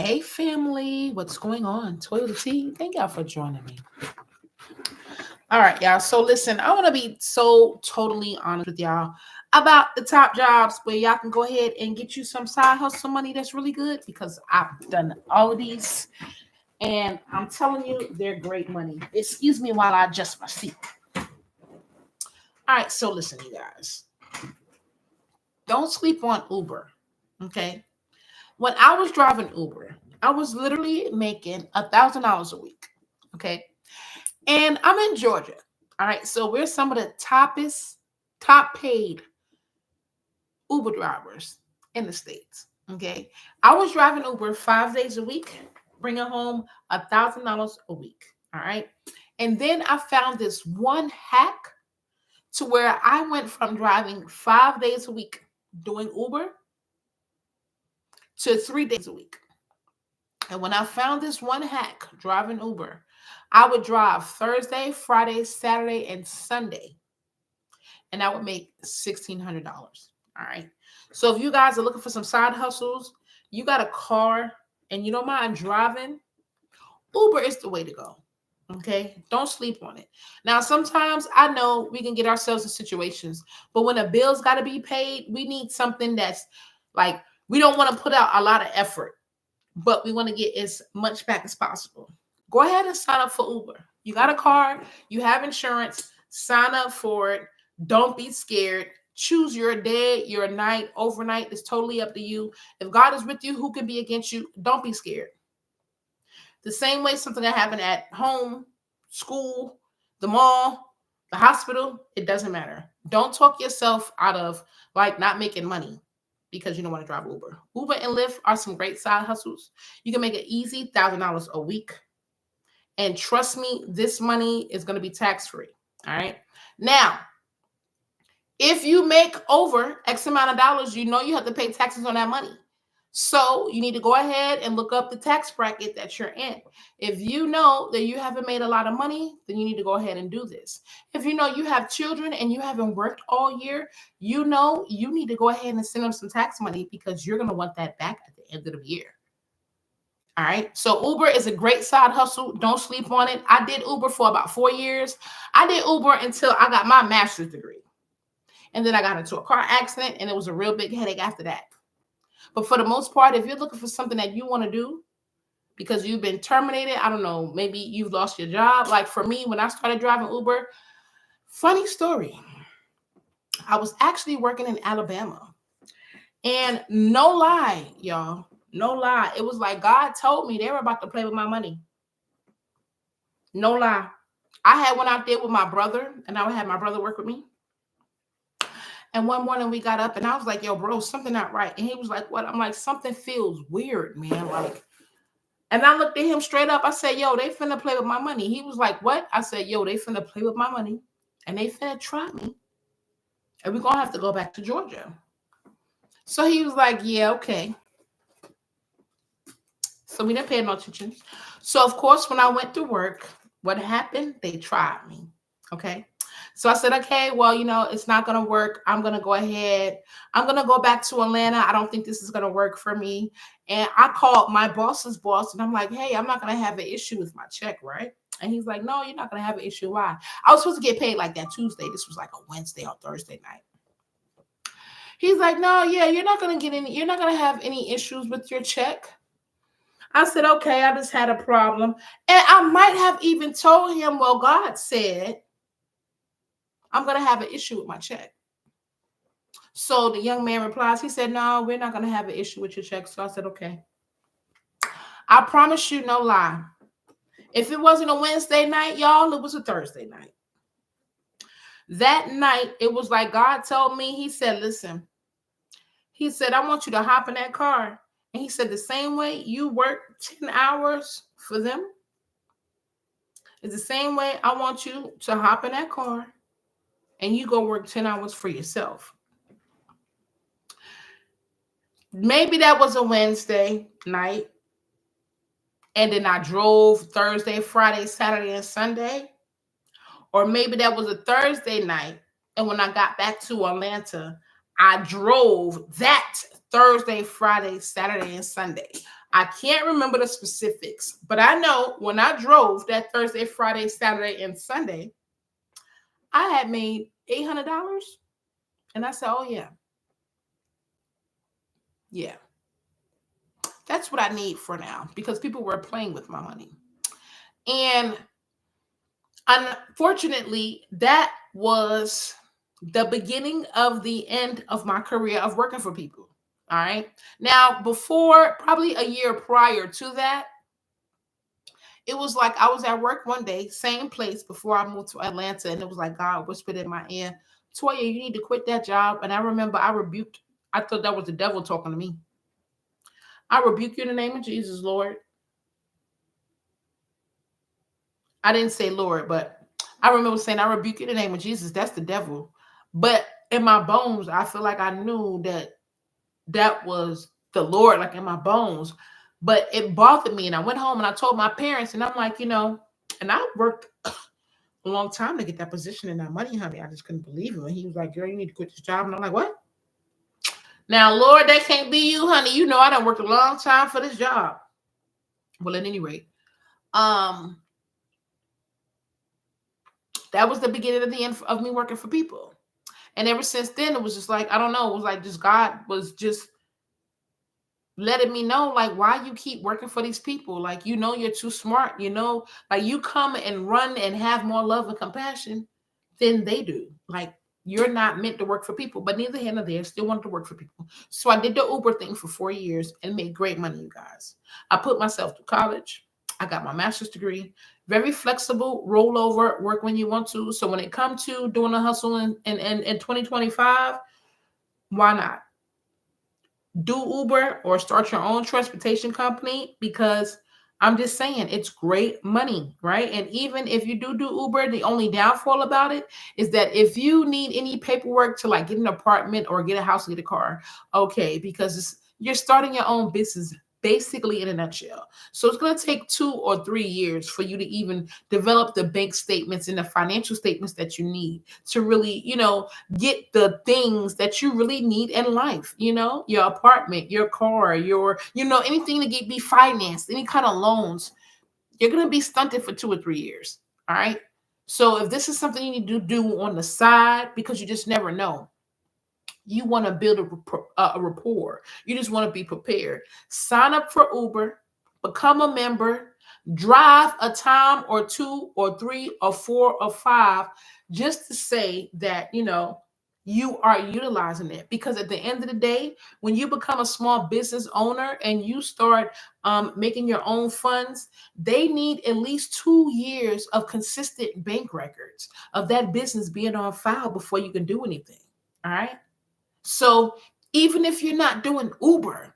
Hey, family, what's going on? Toilet Tea, thank y'all for joining me. All right, y'all. So, listen, I want to be so totally honest with y'all about the top jobs where y'all can go ahead and get you some side hustle money that's really good because I've done all of these and I'm telling you, they're great money. Excuse me while I adjust my seat. All right, so listen, you guys, don't sleep on Uber, okay? When I was driving Uber, I was literally making $1,000 a week, okay? And I'm in Georgia. All right. So we're some of the top paid Uber drivers in the States. Okay. I was driving Uber 5 days a week, bringing home $1,000 a week. All right. And then I found this one hack to where I went from driving 5 days a week doing Uber to 3 days a week. And when I found this one hack driving Uber, I would drive Thursday, Friday, Saturday, and Sunday, and I would make $1,600. All right. So if you guys are looking for some side hustles, you got a car and you don't mind driving, Uber is the way to go. Okay. Don't sleep on it. Now, sometimes I know we can get ourselves in situations, but when the bills got to be paid, we need something that's like, we don't want to put out a lot of effort, but we want to get as much back as possible. Go ahead and sign up for Uber. You got a car, you have insurance, sign up for it. Don't be scared. Choose your day, your night, overnight. It's totally up to you. If God is with you, who can be against you? Don't be scared. The same way something that happened at home, school, the mall, the hospital, it doesn't matter. Don't talk yourself out of like not making money because you don't want to drive Uber. Uber and Lyft are some great side hustles. You can make an easy $1,000 a week. And trust me, this money is going to be tax free. All right. Now, if you make over X amount of dollars, you know you have to pay taxes on that money. So you need to go ahead and look up the tax bracket that you're in. If you know that you haven't made a lot of money, then you need to go ahead and do this. If you know you have children and you haven't worked all year, you know you need to go ahead and send them some tax money because you're going to want that back at the end of the year. All right. So Uber is a great side hustle. Don't sleep on it. I did Uber for about 4 years. I did Uber until I got my master's degree. And then I got into a car accident and it was a real big headache after that. But for the most part, if you're looking for something that you want to do because you've been terminated, I don't know, maybe you've lost your job. Like for me, when I started driving Uber, funny story, I was actually working in Alabama. And no lie, y'all, no lie. It was like God told me they were about to play with my money. No lie. I had went out there with my brother and I had my brother work with me. And one morning we got up and I was like, yo, bro, something not right. And he was like, what? I'm like, something feels weird, man. Like, and I looked at him straight up. I said, yo, they finna play with my money. He was like, what? I said, yo, they finna play with my money and they finna try me. And we're going to have to go back to Georgia. So he was like, yeah, okay. So we didn't pay no attention. So, of course, when I went to work, what happened? They tried me. Okay. So I said, okay, well, it's not going to work. I'm going to go ahead. I'm going to go back to Atlanta. I don't think this is going to work for me. And I called my boss's boss and I'm like, hey, I'm not going to have an issue with my check, right? And he's like, no, you're not going to have an issue. Why? I was supposed to get paid like that Tuesday. This was like a Wednesday or Thursday night. He's like, no, yeah, you're not going to have any issues with your check. I said, okay, I just had a problem. And I might have even told him, well, God said, I'm going to have an issue with my check. So the young man replies, he said, no, we're not going to have an issue with your check. So I said, okay. I promise you, no lie. If it wasn't a Wednesday night, y'all, it was a Thursday night. That night, it was like God told me, he said, listen, he said, I want you to hop in that car. And he said, the same way you work 10 hours for them, it's the same way I want you to hop in that car and you go work 10 hours for yourself. Maybe that was a Wednesday night. And then I drove Thursday, Friday, Saturday, and Sunday. Or maybe that was a Thursday night. And when I got back to Atlanta, I drove that Thursday, Friday, Saturday, and Sunday. I can't remember the specifics, but I know when I drove that Thursday, Friday, Saturday, and Sunday, I had made $800. And I said, oh, yeah, yeah, that's what I need for now because people were playing with my money. And unfortunately, that was the beginning of the end of my career of working for people. All right. Now, before, probably a year prior to that, it was like I was at work one day, same place before I moved to Atlanta, and it was like God whispered in my ear, Toya, you need to quit that job. And I remember I rebuked, I thought that was the devil talking to me. I rebuke you in the name of Jesus, Lord. I didn't say Lord, but I remember saying, I rebuke you in the name of Jesus. That's the devil. But in my bones, I feel like I knew that that was the Lord, like in my bones. But it bothered me. And I went home and I told my parents, and I'm like, and I worked a long time to get that position and that money, honey. I just couldn't believe it. And he was like, girl, you need to quit this job. And I'm like, what? Now, Lord, that can't be you, honey. You know, I done worked a long time for this job. Well, at any rate, um, that was the beginning of the end of me working for people. And ever since then, it was just like, I don't know, it was like just God was just letting me know, like, why you keep working for these people. Like, you're too smart, like you come and run and have more love and compassion than they do. Like, you're not meant to work for people, but neither here nor there, still wanted to work for people. So I did the Uber thing for 4 years and made great money, you guys. I put myself through college. I got my master's degree. Very flexible, rollover, work when you want to. So when it comes to doing a hustle in 2025, why not? Do Uber or start your own transportation company, because I'm just saying it's great money, right? And even if you do Uber, the only downfall about it is that if you need any paperwork to like get an apartment or get a house, get a car, okay, because you're starting your own business basically in a nutshell. So it's going to take 2 or 3 years for you to even develop the bank statements and the financial statements that you need to really, get the things that you really need in life, your apartment, your car, anything to be financed, any kind of loans. You're going to be stunted for 2 or 3 years. All right. So if this is something you need to do on the side, because you just never know, you want to build a rapport. You just want to be prepared. Sign up for Uber, become a member, drive a time or 2 or 3 or 4 or 5, just to say that, you are utilizing it. Because at the end of the day, when you become a small business owner and you start making your own funds, they need at least 2 years of consistent bank records of that business being on file before you can do anything. All right. So even if you're not doing Uber,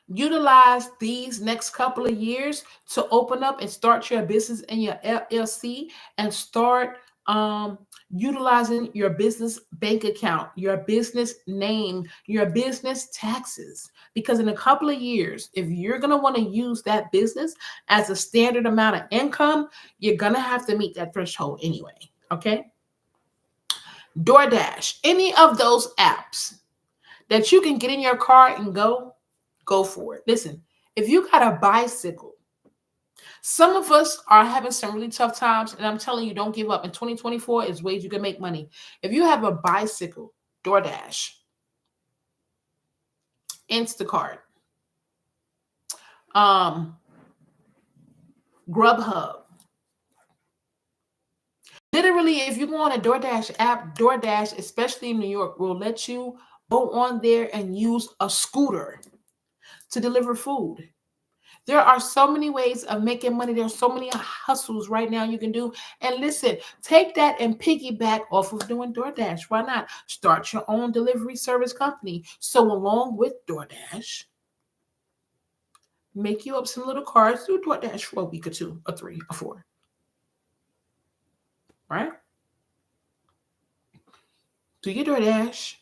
utilize these next couple of years to open up and start your business in your LLC and start utilizing your business bank account, your business name, your business taxes. Because in a couple of years, if you're going to want to use that business as a standard amount of income, you're going to have to meet that threshold anyway. Okay. DoorDash, any of those apps that you can get in your car and go for it. Listen, if you got a bicycle, some of us are having some really tough times, and I'm telling you, don't give up. In 2024 is ways you can make money. If you have a bicycle, DoorDash, Instacart, Grubhub. Literally, if you go on a DoorDash app, DoorDash, especially in New York, will let you go on there and use a scooter to deliver food. There are so many ways of making money. There's so many hustles right now you can do. And listen, take that and piggyback off of doing DoorDash. Why not? Start your own delivery service company. So along with DoorDash, make you up some little cards, do DoorDash for a week or 2 or 3 or 4. Right? Do your DoorDash.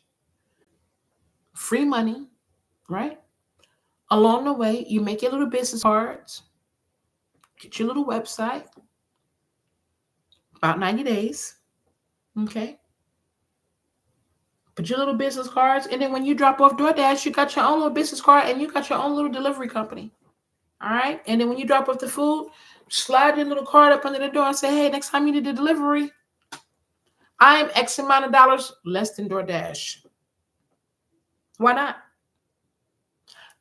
Free money. Right? Along the way, you make your little business cards. Get your little website. About 90 days. Okay. Put your little business cards, and then when you drop off DoorDash, you got your own little business card, and you got your own little delivery company. All right. And then when you drop off the food, slide your little card up under the door and say, hey, next time you need a delivery, I am X amount of dollars less than DoorDash. Why not?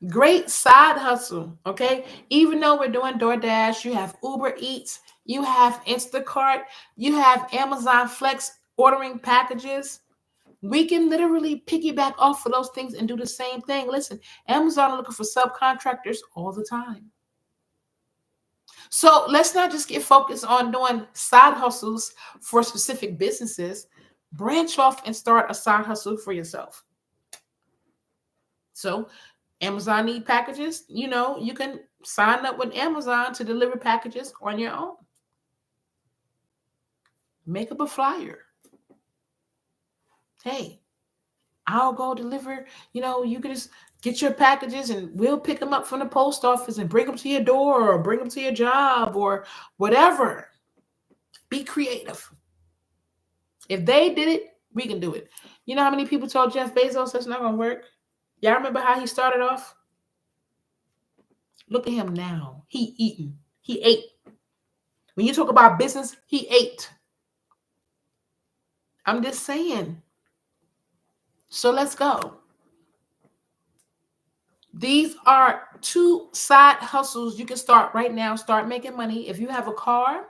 Great side hustle. Okay. Even though we're doing DoorDash, you have Uber Eats, you have Instacart, you have Amazon Flex ordering packages. We can literally piggyback off of those things and do the same thing. Listen, Amazon are looking for subcontractors all the time. So let's not just get focused on doing side hustles for specific businesses. Branch off and start a side hustle for yourself. So Amazon need packages. You can sign up with Amazon to deliver packages on your own. Make up a flyer. Hey, I'll go deliver. You can just get your packages and we'll pick them up from the post office and bring them to your door or bring them to your job or whatever. Be creative. If they did it, we can do it. You know how many people told Jeff Bezos that's not going to work? Y'all remember how he started off? Look at him now. He eating. He ate. When you talk about business, he ate. I'm just saying. So let's go. These are 2 side hustles you can start right now. Start making money. If you have a car,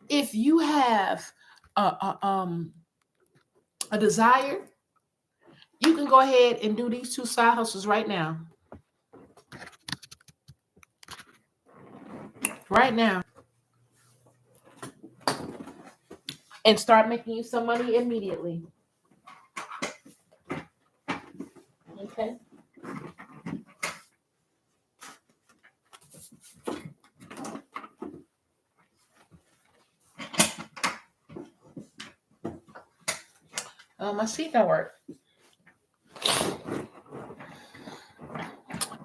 if you have a desire, you can go ahead and do these 2 side hustles right now. Right now. And start making you some money immediately. Okay. My seat don't work.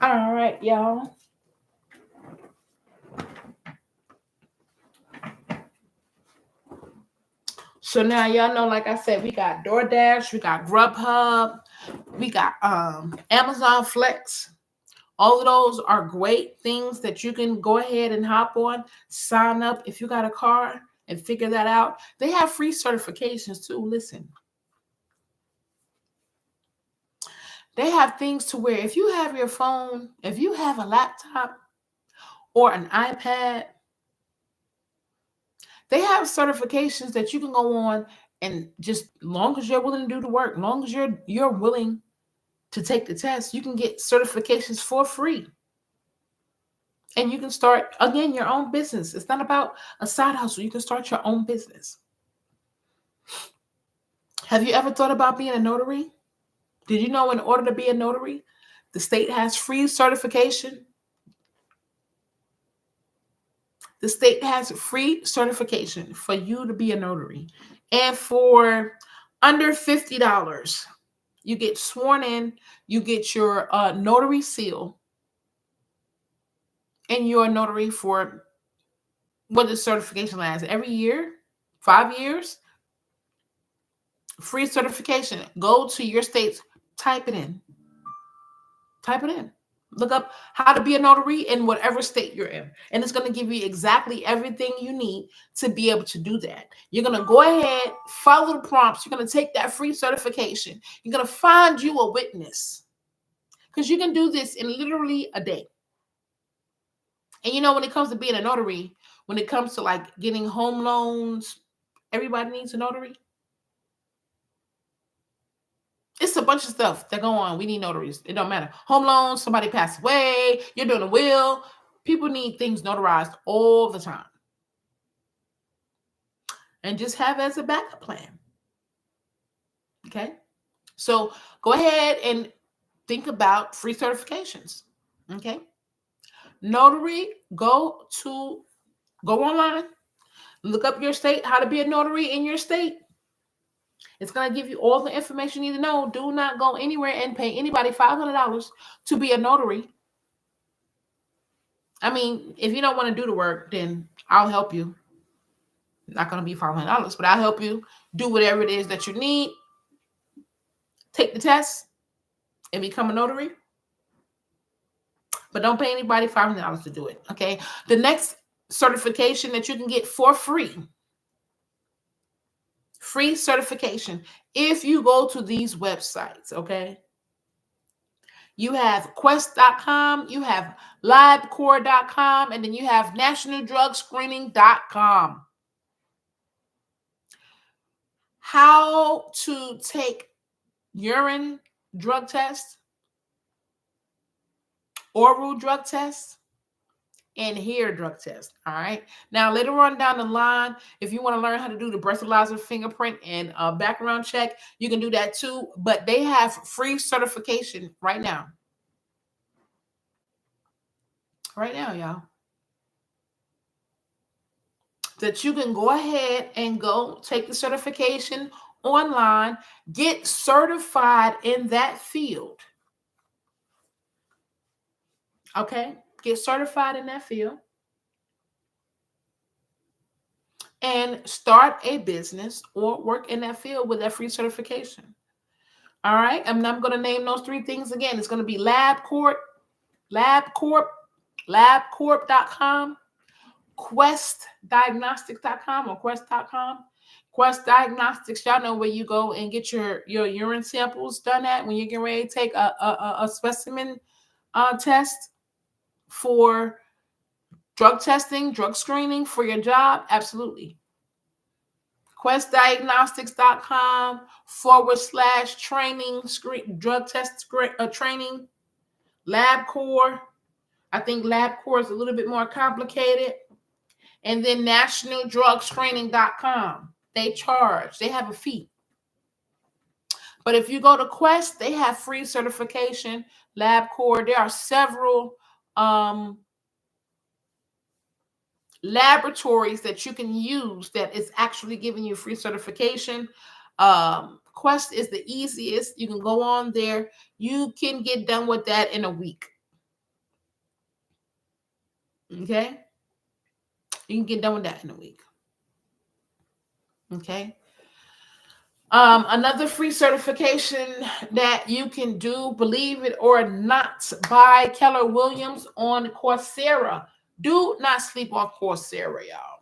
All right, y'all. So now y'all know, like I said, we got DoorDash, we got Grubhub, we got Amazon Flex. All of those are great things that you can go ahead and hop on, sign up if you got a car and figure that out. They have free certifications too. Listen. They have things to where if you have your phone, if you have a laptop or an iPad, they have certifications that you can go on and just long as you're willing to do the work, long as you're willing to take the test, you can get certifications for free. And you can start, again, your own business. It's not about a side hustle. You can start your own business. Have you ever thought about being a notary? Did you know in order to be a notary, the state has free certification? The state has free certification for you to be a notary. And for under $50, you get sworn in, you get your notary seal, and you're a notary for what the certification lasts every year, 5 years. Free certification. Go to your states, type it in. Type it in. Look up how to be a notary in whatever state you're in. And it's going to give you exactly everything you need to be able to do that. You're going to go ahead, follow the prompts. You're going to take that free certification. You're going to find you a witness. Because you can do this in literally a day. And when it comes to being a notary, when it comes to like getting home loans, everybody needs a notary. It's a bunch of stuff that go on. We need notaries. It don't matter. Home loans, somebody passed away, you're doing a will. People need things notarized all the time. And just have as a backup plan. Okay? So go ahead and think about free certifications. Okay? Notary, go online, look up your state, how to be a notary in your state. It's going to give you all the information you need to know. Do not go anywhere and pay anybody $500 to be a notary. I mean, if you don't want to do the work, then I'll help you. Not going to be $500, but I'll help you do whatever it is that you need. take the test and become a notary, but don't pay anybody $500 to do it. Okay. The next certification that you can get for free certification, if you go to these websites, okay? You have quest.com, you have labcorp.com, and then you have nationaldrugscreening.com. How to take urine drug test, oral drug test, and hair drug test. All right. Now, later on down the line, if you want to learn how to do the breathalyzer, fingerprint, and background check, you can do that too. But they have free certification right now. Right now, y'all. That you can go ahead and go take the certification online, get certified in that field. Okay. Get certified in that field. And start a business or work in that field with that free certification. All right. And I'm going to name those three things again. It's going to be LabCorp, labcorp.com, questdiagnostics.com or quest.com. Quest Diagnostics, y'all know where you go and get your urine samples done at when you're getting ready to take a specimen test for drug testing, drug screening for your job. Absolutely. questdiagnostics.com /training, drug test training. LabCorp. I think LabCorp is a little bit more complicated. And then nationaldrugscreening.com. They charge. They have a fee. But if you go to Quest, they have free certification. LabCorp. There are several laboratories that you can use that is actually giving you free certification. Quest is the easiest. You can go on there. You can get done with that in a week. Okay. You can get done with that in a week. Okay. Another free certification that you can do, believe it or not, by Keller Williams on Coursera. Do not sleep on Coursera, y'all.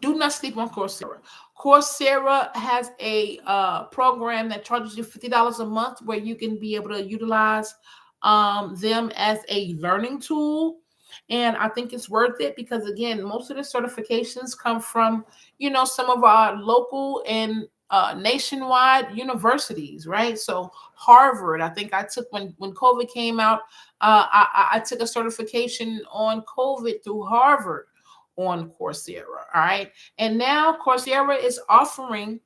Do not sleep on Coursera. Coursera has a program that charges you $50 a month where you can be able to utilize them as a learning tool. And I think it's worth it because, again, most of the certifications come from, some of our local and nationwide universities, right? So Harvard, I think I took when COVID came out, I took a certification on COVID through Harvard on Coursera. All right. And now Coursera is offering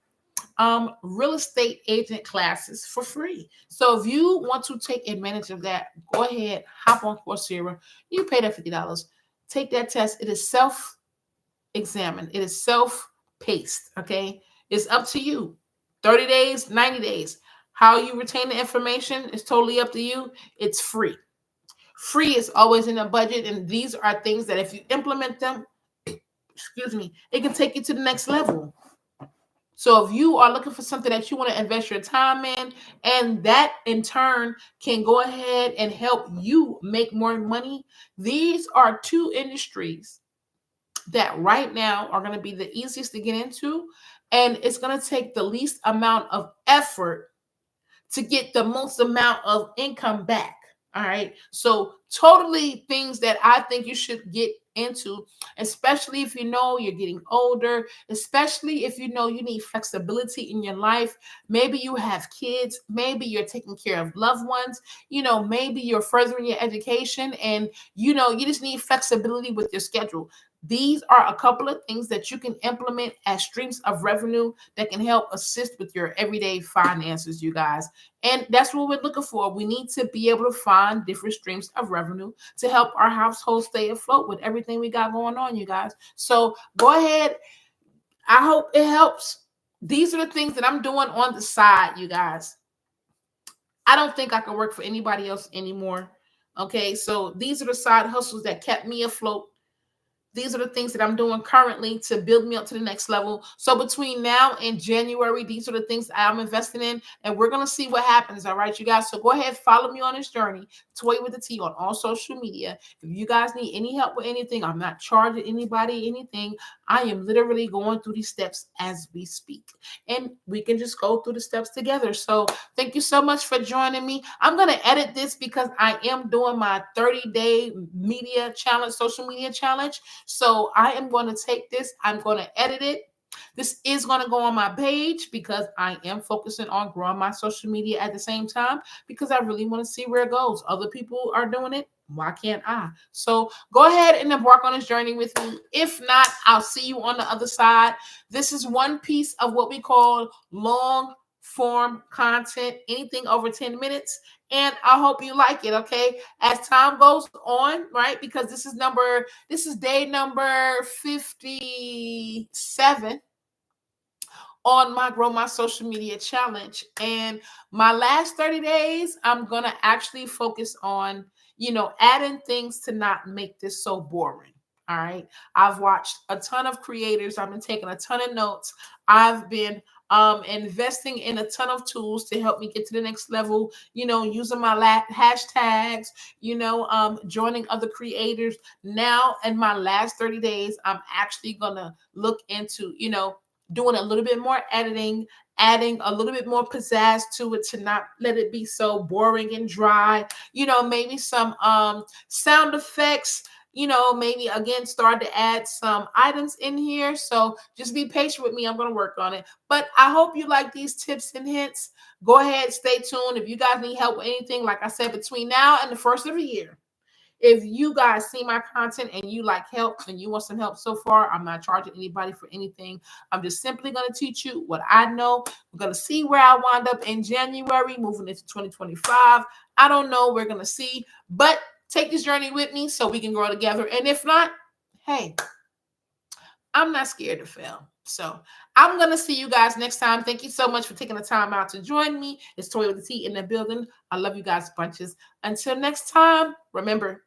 real estate agent classes for free. So if you want to take advantage of that, go ahead, hop on Coursera. You pay that $50. Take that test. It is self-examined. It is self-paced. Okay. It's up to you. 30 days, 90 days. How you retain the information is totally up to you. It's free. Free is always in a budget. And these are things that if you implement them, it can take you to the next level. So if you are looking for something that you want to invest your time in, and that in turn can go ahead and help you make more money, these are two industries that right now are going to be the easiest to get into, and it's going to take the least amount of effort to get the most amount of income back. All right. So totally things that I think you should get into, especially if you know you're getting older, especially if you know you need flexibility in your life. Maybe you have kids, maybe you're taking care of loved ones, maybe you're furthering your education and you just need flexibility with your schedule. These are a couple of things that you can implement as streams of revenue that can help assist with your everyday finances, you guys. And that's what we're looking for. We need to be able to find different streams of revenue to help our household stay afloat with everything we got going on, you guys. So go ahead. I hope it helps. These are the things that I'm doing on the side, you guys. I don't think I can work for anybody else anymore. Okay, so these are the side hustles that kept me afloat. These are the things that I'm doing currently to build me up to the next level. So between now and January, these are the things I'm investing in, and we're going to see what happens. All right, you guys. So go ahead, follow me on this journey, Toy with the T, on all social media. If you guys need any help with anything, I'm not charging anybody anything. I am literally going through these steps as we speak, and we can just go through the steps together. So thank you so much for joining me. I'm going to edit this because I am doing my 30-day media challenge, social media challenge. So I am going to take this, I'm going to edit it. This is going to go on my page because I am focusing on growing my social media at the same time, because I really want to see where it goes. Other people are doing it. Why can't I? So go ahead and embark on this journey with me. If not, I'll see you on the other side. This is one piece of what we call long form content, anything over 10 minutes. And I hope you like it. Okay. As time goes on, right? Because this is day number 57 on my Grow My Social Media Challenge. And my last 30 days, I'm going to actually focus on, adding things to not make this so boring. All right. I've watched a ton of creators. I've been taking a ton of notes. I've been investing in a ton of tools to help me get to the next level, using my hashtags, joining other creators. Now, in my last 30 days, I'm actually going to look into, doing a little bit more editing, adding a little bit more pizzazz to it to not let it be so boring and dry. Maybe some sound effects, maybe again start to add some items in here. So just be patient with me. I'm going to work on it. But I hope you like these tips and hints. Go ahead, stay tuned. If you guys need help with anything, like I said, between now and the first of the year, if you guys see my content and you like help and you want some help so far, I'm not charging anybody for anything. I'm just simply going to teach you what I know. We're going to see where I wind up in January, moving into 2025. I don't know. We're going to see. But take this journey with me so we can grow together. And if not, hey, I'm not scared to fail. So I'm going to see you guys next time. Thank you so much for taking the time out to join me. It's Toy with the T in the building. I love you guys bunches. Until next time, remember,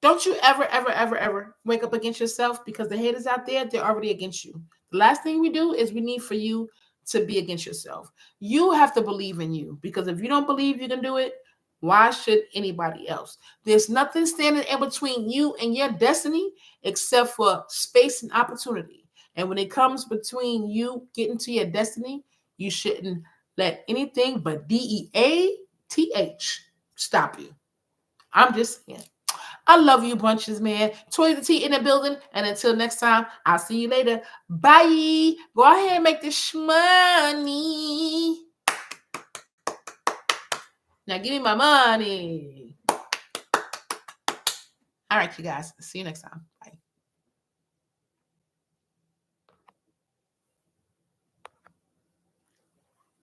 don't you ever wake up against yourself, because the haters out there, they're already against you. The last thing we do is we need for you to be against yourself. You have to believe in you, because if you don't believe you can do it, why should anybody else? There's nothing standing in between you and your destiny except for space and opportunity. And when it comes between you getting to your destiny, you shouldn't let anything but DEATH stop you. I'm just saying. I love you bunches, man. Toy the T in the building. And until next time, I'll see you later. Bye. Go ahead and make this money. Now give me my money. All right, you guys. See you next time.